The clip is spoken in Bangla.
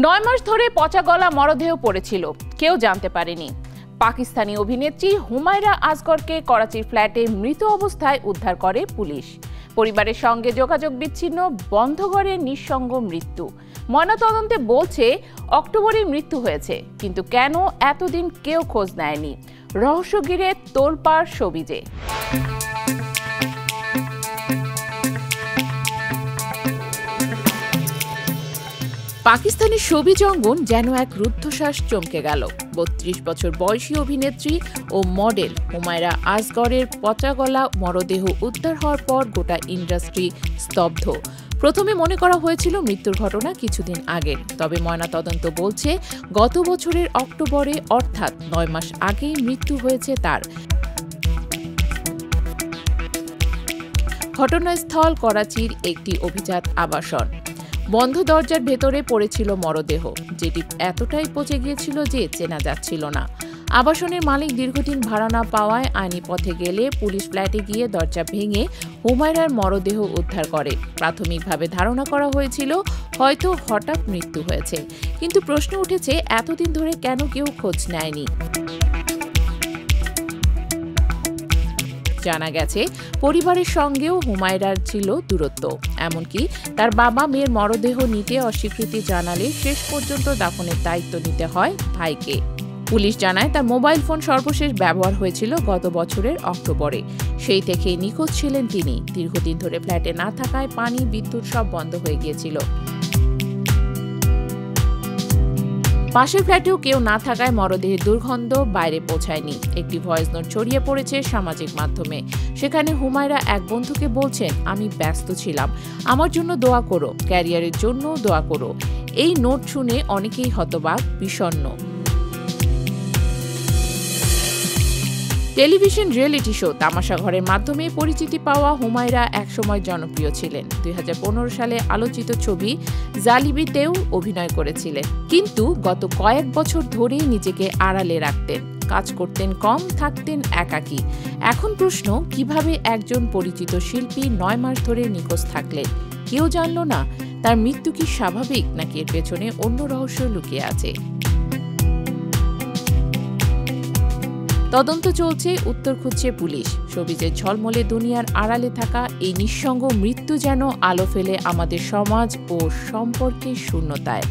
9 মাস ধরে পচা গলা মরদেহ পড়েছিল, কেউ জানতে পারেনি। পাকিস্তানি অভিনেত্রী হুমায়রা আসগরকে করাচির ফ্ল্যাটে মৃত অবস্থায় উদ্ধার করে পুলিশ। পরিবারের সঙ্গে যোগাযোগ বিচ্ছিন্ন, বন্ধ ঘরে নিঃসঙ্গ মৃত্যু। ময়নাতদন্তে বলছে অক্টোবরে মৃত্যু হয়েছে, কিন্তু কেন এতদিন কেউ খোঁজ নেয়নি? রহস্য ঘিরে তোলপাড় শোবিজে। পাকিস্তানি শোবিজ অঙ্গন যেন এক রুদ্ধশ্বাস চমকে গেল। 32 বছর বয়সী অভিনেত্রী ও মডেল হুমায়রা আসগরের পচা গলা মরদেহ উদ্ধার হওয়ার পর গোটা ইন্ডাস্ট্রি স্তব্ধ। প্রথমে মনে করা হয়েছিল মৃত্যুর ঘটনা কিছুদিন আগের, তবে ময়নাতদন্ত বলছে গত বছরের অক্টোবরে, অর্থাৎ 9 মাস আগেই মৃত্যু হয়েছে তার। ঘটনাস্থল করাচির একটি অভিজাত আবাসন। বন্ধ দরজার ভেতরে পড়েছিল মরদেহ, যেটি এতটাই পচে গিয়েছিল যে চেনা যাচ্ছিল না। আবাসনের মালিক দীর্ঘদিন ভাড়া না পাওয়ায় আইনি পথে গেলে পুলিশ ফ্ল্যাটে গিয়ে দরজা ভেঙে হুমায়রার মরদেহ উদ্ধার করে। প্রাথমিকভাবে ধারণা করা হয়েছিল হয়তো হঠাৎ মৃত্যু হয়েছে, কিন্তু প্রশ্ন উঠেছে এতদিন ধরে কেন কেউ খোঁজ নেয়নি। জানা গেছে পরিবারের সঙ্গেও হুমায়রার ছিল দূরত্ব, এমনকি তার বাবা মেয়ের মরদেহ নিতে অস্বীকৃতি জানালে শেষ পর্যন্ত দাফনের দায়িত্ব নিতে হয় ভাইকে। পুলিশ জানায় তার মোবাইল ফোন সর্বশেষ ব্যবহার হয়েছিল গত বছরের অক্টোবরে। সেই থেকেই নিখোঁজ ছিলেন তিনি। দীর্ঘদিন ধরে ফ্ল্যাটে না থাকায় পানি, বিদ্যুৎ সব বন্ধ হয়ে গিয়েছিল। পাশের ফ্ল্যাটেও কেউ না থাকায় মরদেহের দুর্গন্ধ বাইরে পৌঁছায়নি। একটি ভয়েস নোট ছড়িয়ে পড়েছে সামাজিক মাধ্যমে। সেখানে হুমায়রা এক বন্ধুকে বলছেন, আমি ব্যস্ত ছিলাম, আমার জন্য দোয়া করো, ক্যারিয়ারের জন্য দোয়া করো। এই নোট শুনে অনেকেই হতবাক, বিষণ্ণ। টেলিভিশন রিয়েলিটি শো তামাশা ঘরের মাধ্যমে পরিচিতি পাওয়া হুমায়রা একসময় জনপ্রিয় ছিলেন। 2015 সালে আলোচিত ছবি জালিবিতেও অভিনয় করেছিলেন, কিন্তু গত কয়েক বছর ধরেই নিজেকে আড়ালে রাখতেন, কাজ করতেন কম, থাকতেন একাকী। এখন প্রশ্ন, কিভাবে একজন পরিচিত শিল্পী 9 মাস ধরে নিখোঁজ থাকলেন? কেউ জানল না। তার মৃত্যু কি স্বাভাবিক, নাকি এর পেছনে অন্য রহস্য লুকিয়ে আছে? তদন্ত চলছে, উত্তর খুঁজছে পুলিশ। শোবিজের ঝলমলে দুনিয়ার আড়ালে থাকা এই নিঃসঙ্গ মৃত্যু যেন আলো ফেলে আমাদের সমাজ ও সম্পর্কের শূন্যতায়।